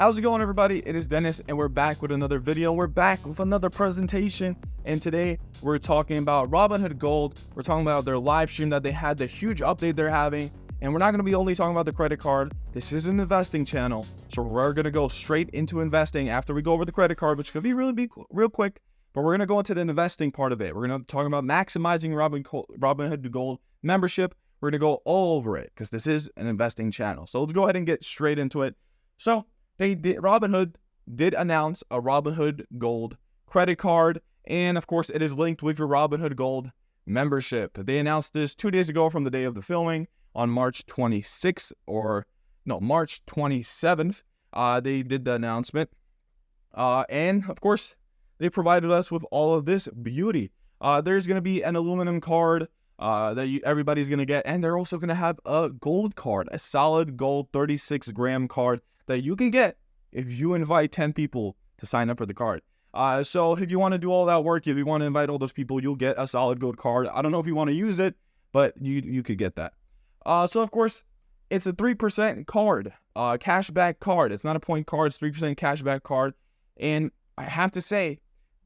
How's it going, everybody? It is Dennis, and we're back with another video. We're back with another presentation, and today we're talking about Robinhood Gold. We're talking about their live stream that they had, the huge update they're having, and we're not going to be only talking about the credit card. This is an investing channel, so we're going to go straight into investing after we go over the credit card, which could be real quick, but we're going to go into the investing part of it. We're going to talk about maximizing Robinhood Gold membership. We're going to go all over it because this is an investing channel. So let's go ahead and get straight into it. So Robinhood did announce a Robinhood Gold credit card, and of course it is linked with your Robinhood Gold membership. They announced this 2 days ago from the day of the filming on March 27th. They did the announcement, and of course they provided us with all of this beauty. There's going to be an aluminum card that everybody's going to get, and they're also going to have a gold card, a solid gold 36-gram card that you can get if you invite 10 people to sign up for the card. So if you want to do all that work, if you want to invite all those people, you'll get a solid gold card. I don't know if you want to use it, but you could get that. So of course, it's a 3% card, cashback card. It's not a point card, it's 3% cashback card. And I have to say,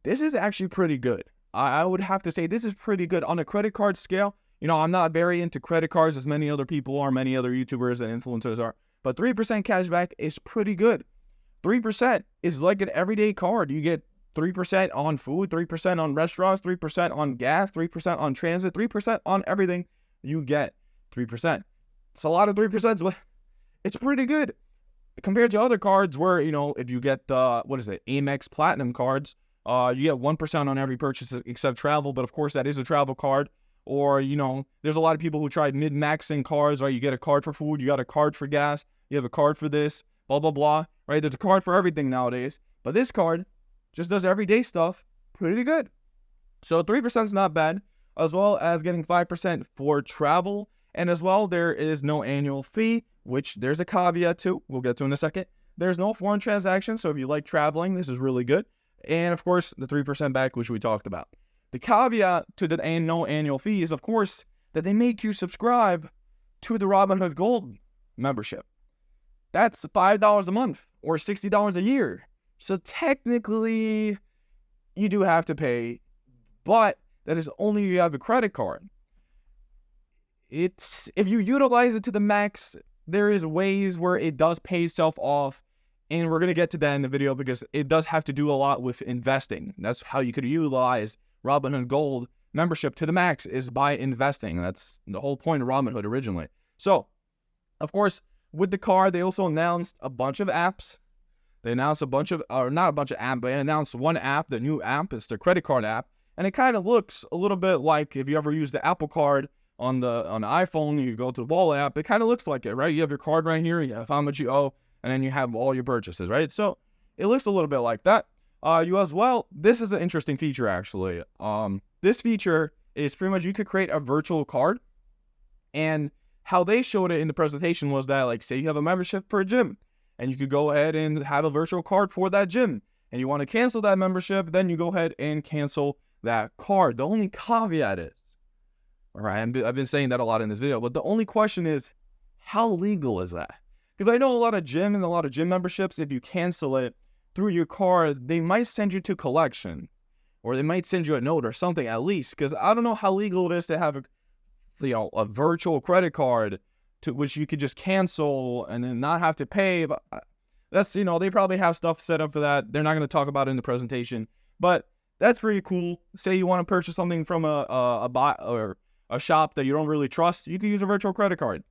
this is actually pretty good. I would have to say this is pretty good on a credit card scale. You know, I'm not very into credit cards as many other people are, many other YouTubers and influencers are. But 3% cashback is pretty good. 3% is like an everyday card. You get 3% on food, 3% on restaurants, 3% on gas, 3% on transit, 3% on everything. You get 3%. It's a lot of 3%, but it's pretty good compared to other cards where, you know, if you get Amex Platinum cards, you get 1% on every purchase except travel. But of course, that is a travel card. Or, you know, there's a lot of people who tried mid-maxing cards, right? You get a card for food, you got a card for gas, you have a card for this, blah, blah, blah, right? There's a card for everything nowadays. But this card just does everyday stuff pretty good. So 3% is not bad, as well as getting 5% for travel. And as well, there is no annual fee, which there's a caveat to. We'll get to in a second. There's no foreign transactions, so if you like traveling, this is really good. And of course, the 3% back, which we talked about. The caveat to the no annual fee is, of course, that they make you subscribe to the Robinhood Gold membership. That's $5 a month or $60 a year. So technically, you do have to pay, but that is only if you have a credit card. If you utilize it to the max, there is ways where it does pay itself off, and we're going to get to that in the video because it does have to do a lot with investing. That's how you could utilize Robinhood Gold membership to the max, is by investing. That's the whole point of Robinhood originally. So, of course, with the card, they also announced a bunch of apps. They announced not a bunch of apps, but they announced one app, the new app. It's the credit card app. And it kind of looks a little bit like if you ever used the Apple Card on the iPhone, you go to the wallet app, it kind of looks like it, right? You have your card right here, you have how much you owe, and then you have all your purchases, right? So it looks a little bit like that. This is an interesting feature, actually. This feature is pretty much you could create a virtual card, and how they showed it in the presentation was that, like, say you have a membership for a gym, and you could go ahead and have a virtual card for that gym, and you want to cancel that membership, then you go ahead and cancel that card. The only caveat is, all right, I've been saying that a lot in this video, but the only question is, how legal is that? Because I know a lot of gym memberships, if you cancel it through your card, they might send you to collection, or they might send you a note or something at least, because I don't know how legal it is to have a virtual credit card to which you could just cancel and then not have to pay. But that's, they probably have stuff set up for that. They're not going to talk about it in the presentation, but that's pretty cool. Say you want to purchase something from a shop that you don't really trust, you can use a virtual credit card.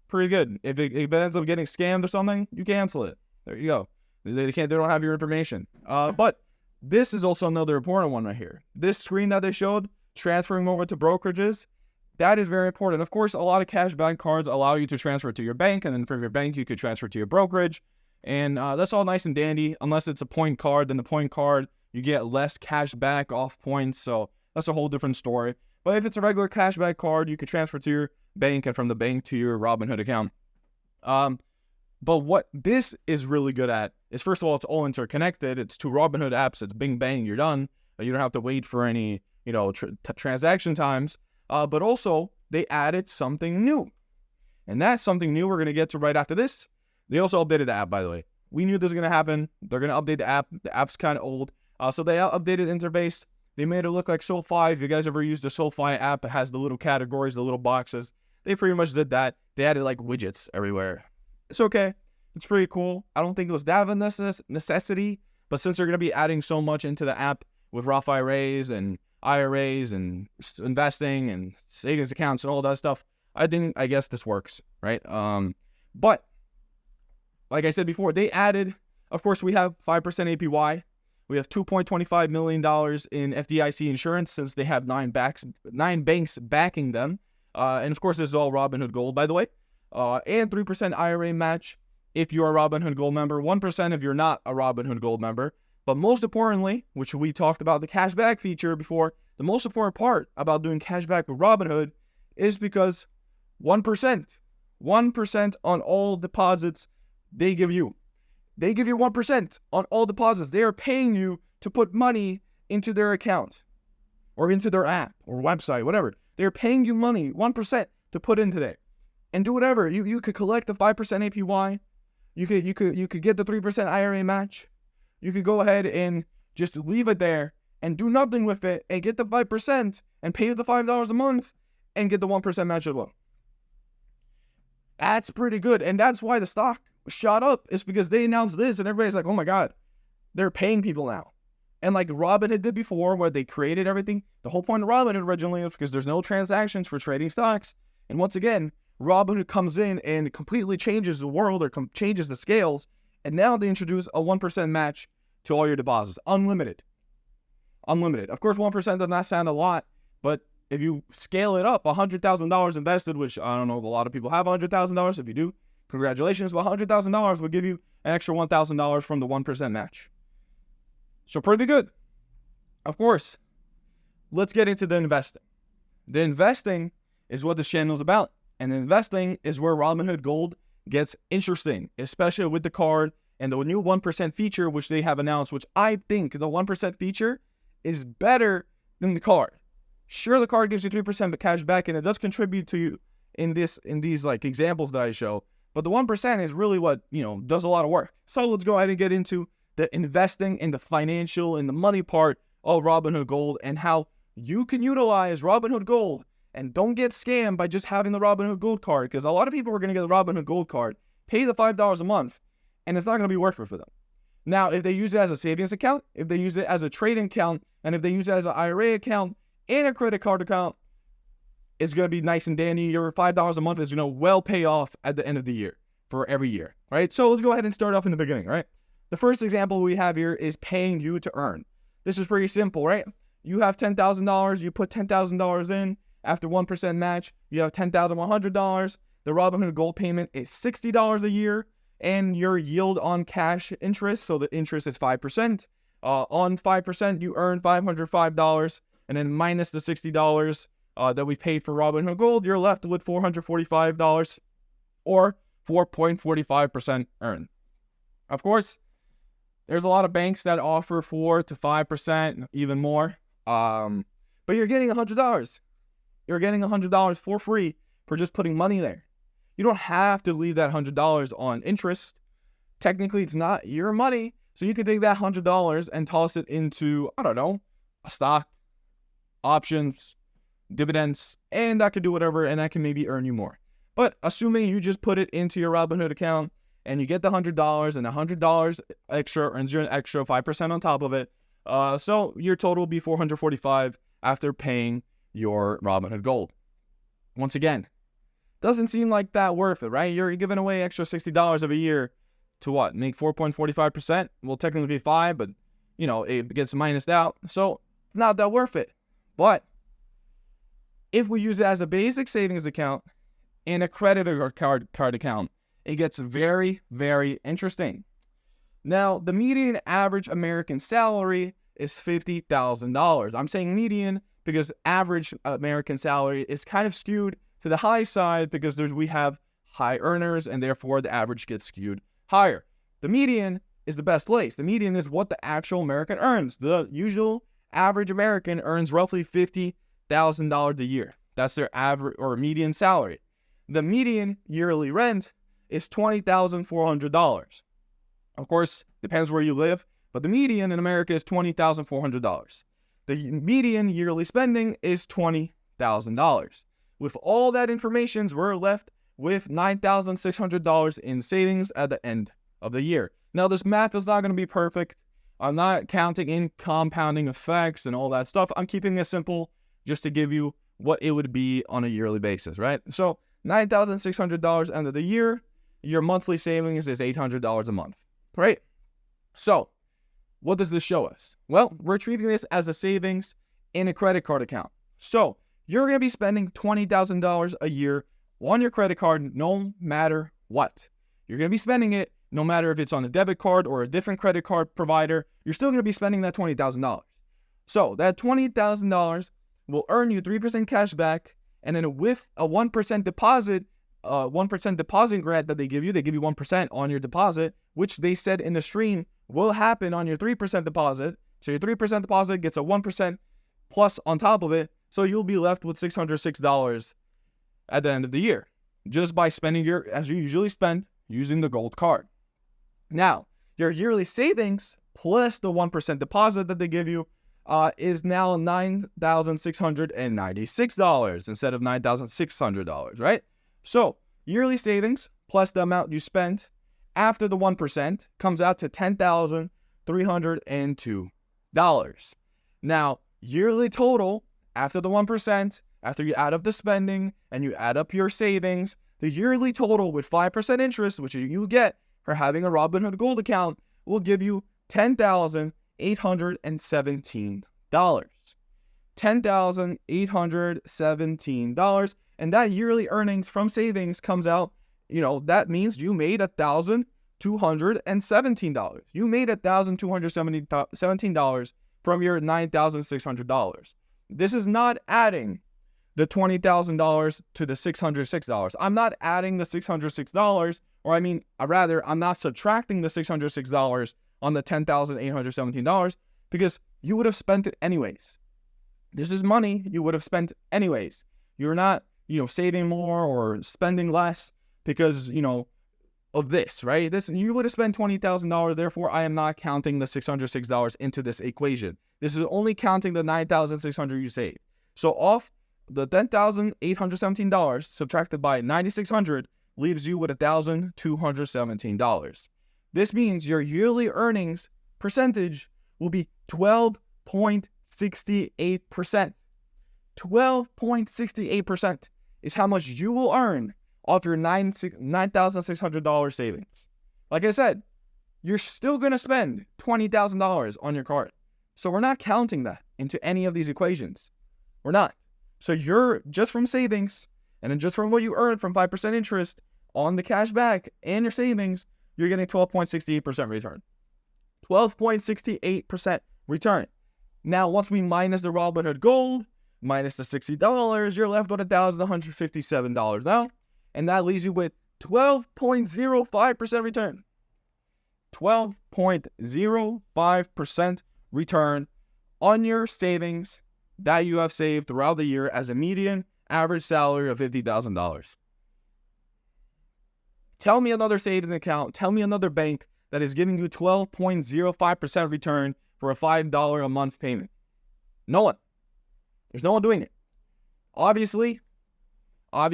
Pretty good. If it ends up getting scammed or something, you cancel it. There you go. They don't have your information. But this is also another important one right here. This screen that they showed, transferring over to brokerages, that is very important. Of course, a lot of cashback cards allow you to transfer to your bank, and then from your bank, you could transfer to your brokerage. And that's all nice and dandy. Unless it's a point card, then the point card, you get less cash back off points. So that's a whole different story. But if it's a regular cashback card, you could transfer to your bank and from the bank to your Robinhood account. But what this is really good at is, first of all, it's all interconnected. It's two Robinhood apps. It's bing, bang, you're done. You don't have to wait for any, transaction times. But also, they added something new. And that's something new we're going to get to right after this. They also updated the app, by the way. We knew this was going to happen. They're going to update the app. The app's kind of old. So they updated the interface. They made it look like SoFi. If you guys ever used the SoFi app, it has the little categories, the little boxes. They pretty much did that. They added like widgets everywhere. It's okay. It's pretty cool. I don't think it was that of a necessity, but since they're going to be adding so much into the app with Roth IRAs and IRAs and investing and savings accounts and all that stuff, I guess this works, right? But like I said before, they added, of course, we have 5% APY. We have $2.25 million in FDIC insurance since they have 9 banks backing them. And of course, this is all Robinhood Gold, by the way. And 3% IRA match if you're a Robinhood Gold member, 1% if you're not a Robinhood Gold member. But most importantly, which we talked about the cashback feature before, the most important part about doing cashback with Robinhood is because 1% on all deposits they give you. They give you 1% on all deposits. They are paying you to put money into their account or into their app or website, whatever. They're paying you money, 1% to put in today. And do whatever. You could collect the 5% APY. You could get the 3% IRA match. You could go ahead and just leave it there and do nothing with it and get the 5% and pay the $5 a month and get the 1% match as well. That's pretty good. And that's why the stock shot up, is because they announced this and everybody's like, oh my God, they're paying people now. And like Robinhood did before, where they created everything. The whole point of Robinhood originally was because there's no transactions for trading stocks. And once again, Robinhood comes in and completely changes the world or changes the scales. And now they introduce a 1% match to all your deposits. Unlimited. Of course, 1% does not sound a lot, but if you scale it up, $100,000 invested, which I don't know if a lot of people have $100,000. If you do, congratulations. But $100,000 will give you an extra $1,000 from the 1% match. So pretty good. Of course, let's get into the investing. The investing is what this channel is about. And the investing is where Robinhood Gold gets interesting, especially with the card and the new 1% feature, which they have announced, which I think the 1% feature is better than the card. Sure, the card gives you 3% but cash back, and it does contribute to you in these like examples that I show. But the 1% is really what, does a lot of work. So let's go ahead and get into the investing and the financial and the money part of Robinhood Gold and how you can utilize Robinhood Gold and don't get scammed by just having the Robinhood Gold card, because a lot of people are going to get the Robinhood Gold card, pay the $5 a month, and it's not going to be worth it for them. Now, if they use it as a savings account, if they use it as a trading account, and if they use it as an IRA account and a credit card account, it's going to be nice and dandy. Your $5 a month is going to well pay off at the end of the year for every year, right? So let's go ahead and start off in the beginning, right? The first example we have here is paying you to earn. This is pretty simple, right? You have $10,000. You put $10,000 in. After 1% match, you have $10,100. The Robinhood Gold payment is $60 a year, and your yield on cash interest, so the interest is 5%. On 5%, you earn $505, and then minus the $60 that we paid for Robinhood Gold, you're left with $445 or 4.45% earn. Of course, there's a lot of banks that offer 4 to 5%, even more. But you're getting $100. You're getting $100 for free for just putting money there. You don't have to leave that $100 on interest. Technically, it's not your money. So you can take that $100 and toss it into, I don't know, a stock, options, dividends, and that could do whatever, and that can maybe earn you more. But assuming you just put it into your Robinhood account and you get the $100, and the $100 extra earns you an extra 5% on top of it. So your total will be $445 after paying your Robinhood Gold. Once again, doesn't seem like that worth it, right? You're giving away extra $60 every year to what? Make 4.45%? Well, technically 5, but it gets minused out. So not that worth it. But if we use it as a basic savings account and a credit card account, it gets very, very interesting. Now, the median average American salary is $50,000. I'm saying median because average American salary is kind of skewed to the high side because we have high earners, and therefore the average gets skewed higher. The median is the best place. The median is what the actual American earns. The usual average American earns roughly $50,000 a year. That's their average or median salary. The median yearly rent is $20,400. Of course, depends where you live, but the median in America is $20,400. The median yearly spending is $20,000. With all that information, we're left with $9,600 in savings at the end of the year. Now, this math is not going to be perfect. I'm not counting in compounding effects and all that stuff. I'm keeping it simple just to give you what it would be on a yearly basis, right? So $9,600 end of the year, your monthly savings is $800 a month, right? So what does this show us? Well, we're treating this as a savings in a credit card account. So you're going to be spending $20,000 a year on your credit card no matter what. You're going to be spending it no matter if it's on a debit card or a different credit card provider. You're still going to be spending that $20,000. So that $20,000 will earn you 3% cash back, and then with a 1% deposit, 1% deposit grant that they give you 1% on your deposit, which they said in the stream will happen on your 3% deposit. So your 3% deposit gets a 1% plus on top of it. So you'll be left with $606 at the end of the year, just by spending as you usually spend, using the gold card. Now, your yearly savings plus the 1% deposit that they give you is now $9,696 instead of $9,600, right? So yearly savings plus the amount you spent after the 1% comes out to $10,302. Now, yearly total after the 1%, after you add up the spending and you add up your savings, the yearly total with 5% interest, which you get for having a Robinhood Gold account, will give you $10,817. $10,817. And that yearly earnings from savings comes out, that means you made $1,217. You made $1,217 from your $9,600. This is not adding the $20,000 to the $606. I'm not adding the $606, I'm not subtracting the $606 on the $10,817 because you would have spent it anyways. This is money you would have spent anyways. You're not, saving more or spending less because, of this, right? You would have spent $20,000. Therefore, I am not counting the $606 into this equation. This is only counting the $9,600 you saved. So off the $10,817 subtracted by $9,600 leaves you with $1,217. This means your yearly earnings percentage will be 12.68%. 12.68% is how much you will earn off your $9,600 savings. Like I said, you're still going to spend $20,000 on your card. So we're not counting that into any of these equations. We're not. So you're just from savings and then just from what you earn from 5% interest on the cash back and your savings, you're getting 12.68% return. 12.68% return. Now, once we minus the Robinhood Gold, minus the $60, you're left with $1,157 now. And that leaves you with 12.05% return. 12.05% return on your savings that you have saved throughout the year as a median average salary of $50,000. Tell me another savings account, tell me another bank that is giving you 12.05% return for a $5 a month payment. No one. There's no one doing it. Obviously, I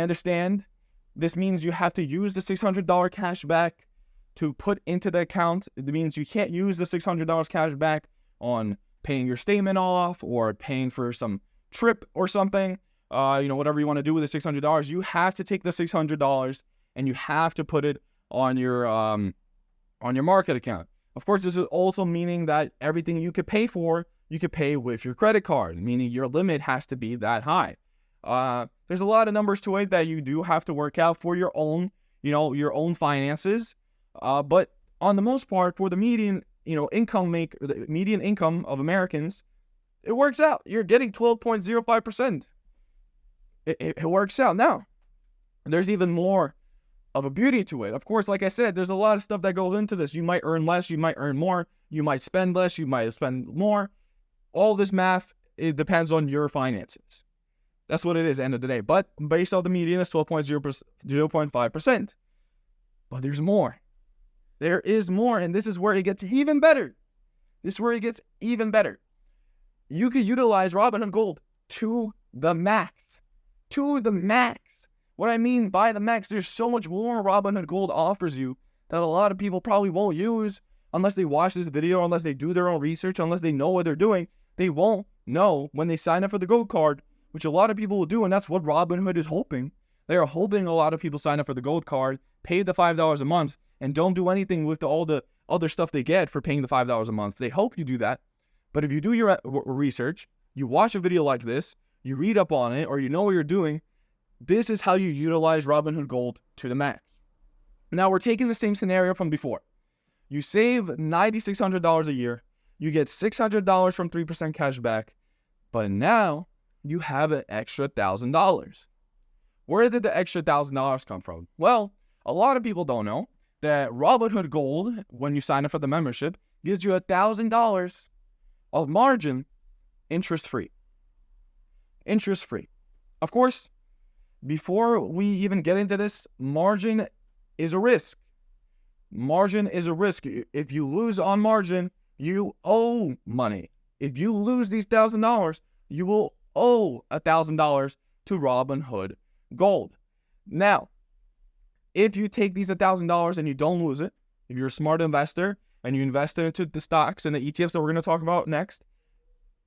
understand this means you have to use the $600 cash back to put into the account. It means you can't use the $600 cash back on paying your statement off or paying for some trip or something. Whatever you want to do with the $600, you have to take the $600 and you have to put it on your market account. Of course, this is also meaning that everything you could pay for, you could pay with your credit card, meaning your limit has to be that high. There's a lot of numbers to it that you do have to work out for your own, your own finances. But on the most part, for the median, the median income of Americans, it works out. You're getting 12.05%. It works out. Now, there's even more of a beauty to it. Of course, like I said, there's a lot of stuff that goes into this. You might earn less, you might earn more, you might spend less, you might spend more. All this math, it depends on your finances. That's what it is at the end of the day. But based off the median, it's 12.05%. But there's more. There is more, and this is where it gets even better. This is where it gets even better. You can utilize Robinhood Gold to the max. To the max. What I mean by the max, there's so much more Robinhood Gold offers you that a lot of people probably won't use unless they watch this video, unless they do their own research, unless they know what they're doing. They won't know when they sign up for the Gold Card, which a lot of people will do, and that's what Robinhood is hoping. They are hoping a lot of people sign up for the Gold Card, pay the $5 a month, and don't do anything with all the other stuff they get for paying the $5 a month. They hope you do that. But if you do your research, you watch a video like this, you read up on it, or you know what you're doing, this is how you utilize Robinhood Gold to the max. Now, we're taking the same scenario from before. You save $9,600 a year. You get $600 from 3% cash back. But now, you have an extra $1,000. Where did the extra $1,000 come from? Well, a lot of people don't know that Robinhood Gold, when you sign up for the membership, gives you $1,000 of margin interest-free. Interest-free. Of course, before we even get into this, margin is a risk. Margin is a risk. If you lose on margin, you owe money. If you lose these $1,000, you will owe $1,000 to Robinhood Gold. Now, if you take these $1,000 and you don't lose it, if you're a smart investor and you invest it into the stocks and the ETFs that we're going to talk about next,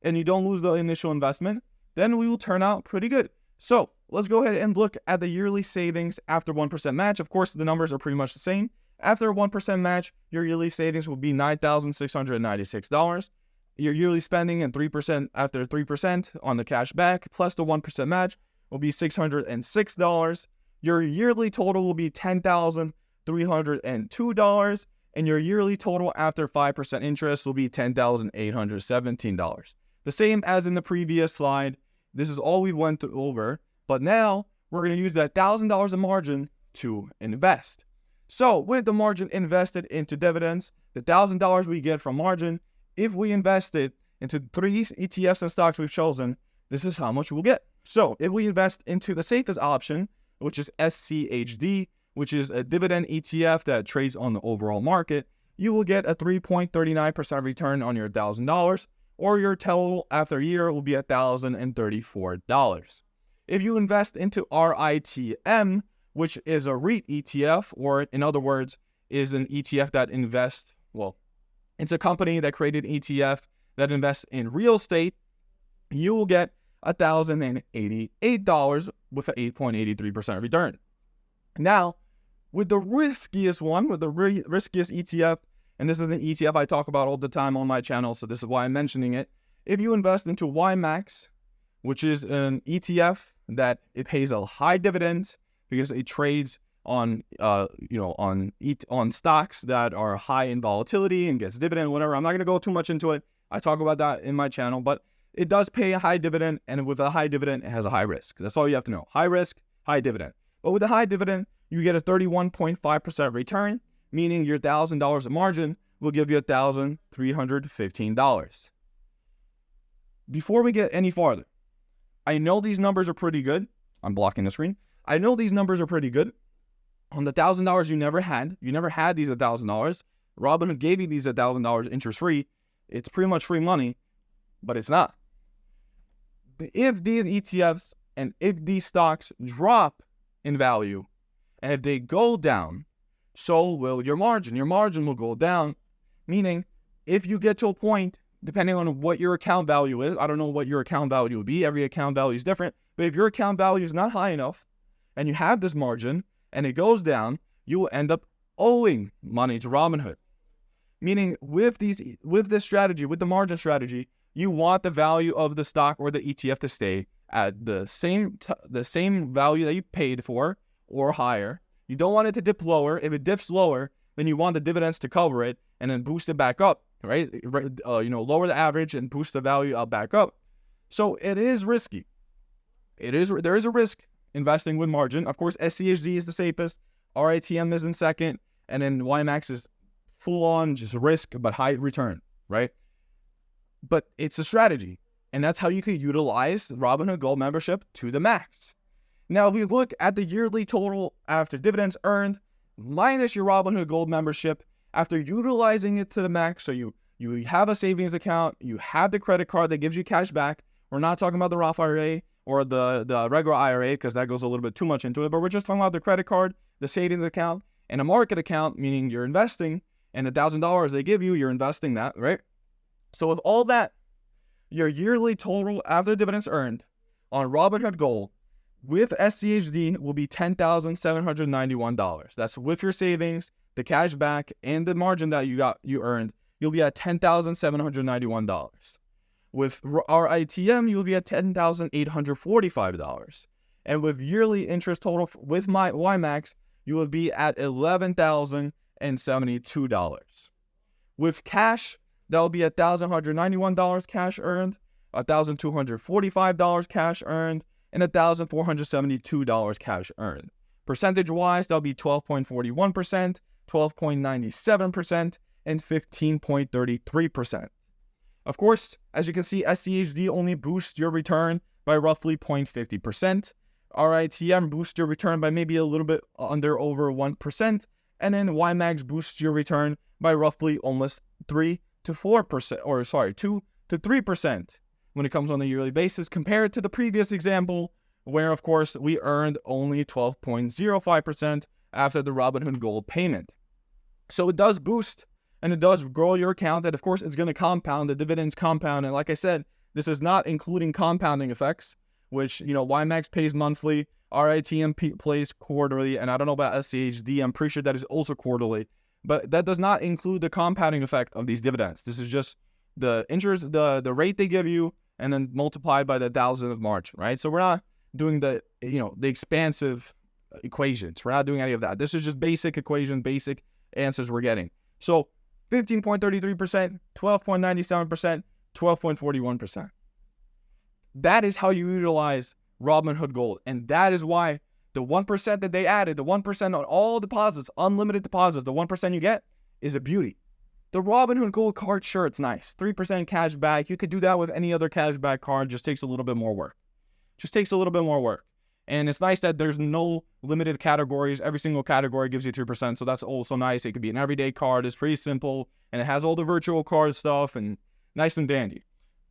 and you don't lose the initial investment, then we will turn out pretty good. So let's go ahead and look at the yearly savings after 1% match. Of course, the numbers are pretty much the same. After a 1% match, your yearly savings will be $9,696. Your yearly spending and 3% after 3% on the cash back plus the 1% match will be $606. Your yearly total will be $10,302, and your yearly total after 5% interest will be $10,817. The same as in the previous slide. This is all we went over, but now we're going to use that $1,000 of margin to invest. So with the margin invested into dividends, the $1,000 we get from margin, if we invest it into 3 ETFs and stocks we've chosen, this is how much we'll get. So if we invest into the safest option, which is SCHD, which is a dividend ETF that trades on the overall market, you will get a 3.39% return on your $1,000, or your total after a year will be $1,034. If you invest into RITM, which is a REIT ETF, or in other words, is an ETF that invests, well, it's a company that created an ETF that invests in real estate, you will get $1,088 with an 8.83% return. Now, with the riskiest one, with the riskiest ETF, and this is an ETF I talk about all the time on my channel, so this is why I'm mentioning it. If you invest into YMAX, which is an ETF that it pays a high dividend because it trades on stocks that are high in volatility and gets dividend, whatever. I'm not going to go too much into it. I talk about that in my channel, but it does pay a high dividend, and with a high dividend, it has a high risk. That's all you have to know. High risk, high dividend. But with a high dividend, you get a 31.5% return, meaning your $1,000 of margin will give you $1,315. Before we get any farther, I know these numbers are pretty good. I'm blocking the screen. I know these numbers are pretty good. On the $1,000 you never had these $1,000. Robinhood gave you these $1,000 interest-free. It's pretty much free money, but it's not. If these ETFs and if these stocks drop in value, and if they go down, so will your margin. Your margin will go down, meaning if you get to a point, depending on what your account value is, I don't know what your account value will be. Every account value is different. But if your account value is not high enough and you have this margin and it goes down, you will end up owing money to Robinhood. Meaning with this strategy, with the margin strategy, you want the value of the stock or the ETF to stay at the same value that you paid for or higher. You don't want it to dip lower. If it dips lower, then you want the dividends to cover it and then boost it back up, right? Lower the average and boost the value back up. So it is risky. There is a risk investing with margin. Of course, SCHD is the safest. RITM is in second, and then YMAX is full on just risk but high return, right? But it's a strategy, and that's how you can utilize Robinhood Gold membership to the max. Now, if we look at the yearly total after dividends earned minus your Robinhood Gold membership, After utilizing it to the max, so you have a savings account, you have the credit card that gives you cash back. We're not talking about the Roth IRA or the regular IRA because that goes a little bit too much into it, but we're just talking about the credit card, the savings account, and a market account, meaning you're investing, and $1,000 they give you, you're investing that, right? So with all that, your yearly total after dividends earned on Robinhood Gold with SCHD will be $10,791. That's with your savings, the cash back, and the margin that you earned. You'll be at $10,791. With our ITM, you'll be at $10,845. And with yearly interest total with my YMAX, you will be at $11,072. With cash, that will be $1,191 cash earned, $1,245 cash earned, and $1,472 cash earned. Percentage-wise, that'll be 12.41%, 12.97%, and 15.33%. Of course, as you can see, SCHD only boosts your return by roughly 0.50%. RITM boosts your return by maybe a little bit over 1%. And then YMAX boosts your return by roughly almost 2 to 3% when it comes on a yearly basis, compared to the previous example, where, of course, we earned only 12.05% after the Robinhood Gold payment. So it does boost, and it does grow your account, and of course, it's going to compound. The dividends compound, and like I said, this is not including compounding effects, which, YMAX pays monthly, RITM pays quarterly, and I don't know about SCHD, I'm pretty sure that is also quarterly, but that does not include the compounding effect of these dividends. This is just the interest, the rate they give you, and then multiplied by the 1,000 of margin, right? So we're not doing the expansive equations. We're not doing any of that. This is just basic equation, basic answers we're getting. So 15.33%, 12.97%, 12.41%. That is how you utilize Robinhood Gold. And that is why the 1% that they added, the 1% on all deposits, unlimited deposits, the 1% you get is a beauty. The Robinhood Gold card, sure, it's nice. 3% cash back. You could do that with any other cash back card. Just takes a little bit more work. And it's nice that there's no limited categories. Every single category gives you 3%. So that's also nice. It could be an everyday card. It's pretty simple. And it has all the virtual card stuff and nice and dandy.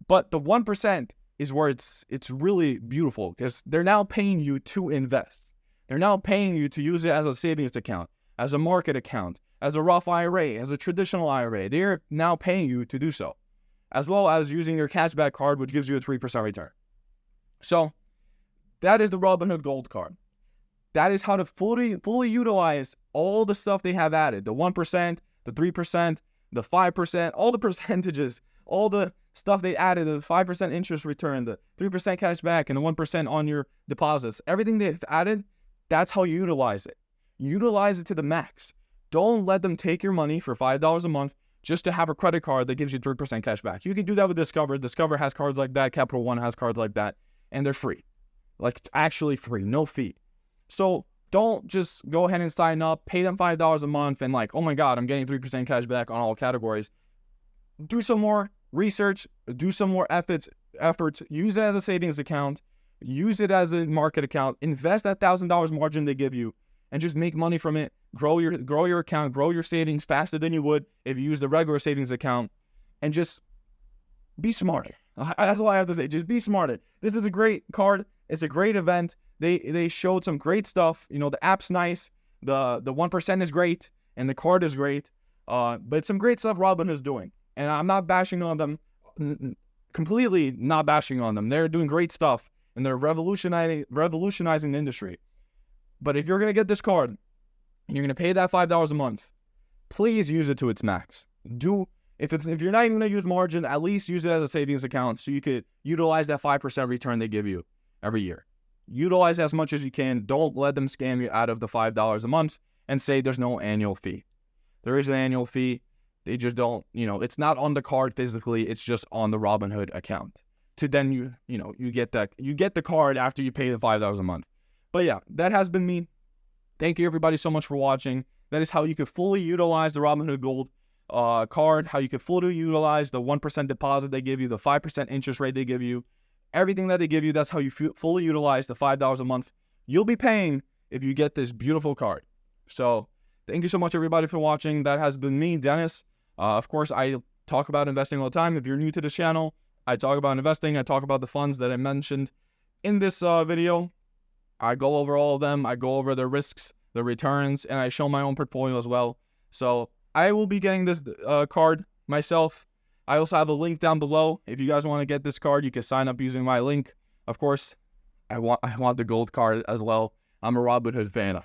But the 1% is where it's really beautiful, because they're now paying you to invest. They're now paying you to use it as a savings account, as a market account, as a Roth IRA, as a traditional IRA. They're now paying you to do so, as well as using your cashback card, which gives you a 3% return. So that is the Robinhood Gold card. That is how to fully utilize all the stuff they have added. The 1%, the 3%, the 5%, all the percentages, all the stuff they added, the 5% interest return, the 3% cash back, and the 1% on your deposits. Everything they've added, that's how you utilize it. Utilize it to the max. Don't let them take your money for $5 a month just to have a credit card that gives you 3% cash back. You can do that with Discover. Discover has cards like that. Capital One has cards like that. And they're free. Like, it's actually free. No fee. So don't just go ahead and sign up, pay them $5 a month, and like, oh my God, I'm getting 3% cash back on all categories. Do some more research. Do some more efforts. Use it as a savings account. Use it as a market account. Invest that $1,000 margin they give you, and just make money from it. Grow your account, grow your savings faster than you would if you use the regular savings account, and just be smarter. That's all I have to say. Just be smarter. This is a great card. It's a great event. They showed some great stuff. The app's nice. The 1% is great, and the card is great. But some great stuff Robinhood's doing, and I'm not bashing on them. Completely not bashing on them. They're doing great stuff, and they're revolutionizing the industry. But if you're gonna get this card, and you're gonna pay that $5 a month, please use it to its max. If you're not even gonna use margin, at least use it as a savings account so you could utilize that 5% return they give you every year. Utilize as much as you can. Don't let them scam you out of the $5 a month and say there's no annual fee. There is an annual fee. They just don't, it's not on the card physically. It's just on the Robinhood account. To then you get the card after you pay the $5 a month. But yeah, that has been me. Thank you everybody so much for watching. That is how you could fully utilize the Robinhood Gold card, how you could fully utilize the 1% deposit they give you, the 5% interest rate they give you, everything that they give you. That's how you fully utilize the $5 a month you'll be paying if you get this beautiful card. So Thank you so much, everybody, for watching. That has been me, Dennis. Of course, I talk about investing all the time. If you're new to this channel, I talk about investing. I talk about the funds that I mentioned in this video. I go over all of them. I go over the risks, the returns, and I show my own portfolio as well. So I will be getting this card myself. I also have a link down below. If you guys want to get this card, you can sign up using my link. Of course, I want the gold card as well. I'm a Robinhood fan.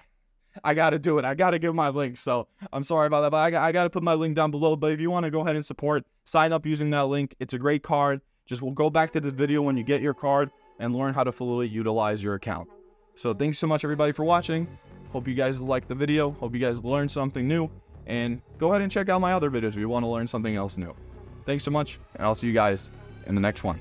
I got to do it. I got to give my link. So I'm sorry about that, but I got to put my link down below. But if you want to go ahead and support, sign up using that link. It's a great card. Just we'll go back to this video when you get your card and learn how to fully utilize your account. So thanks so much, everybody, for watching. Hope you guys liked the video. Hope you guys learned something new. And go ahead and check out my other videos if you want to learn something else new. Thanks so much, and I'll see you guys in the next one.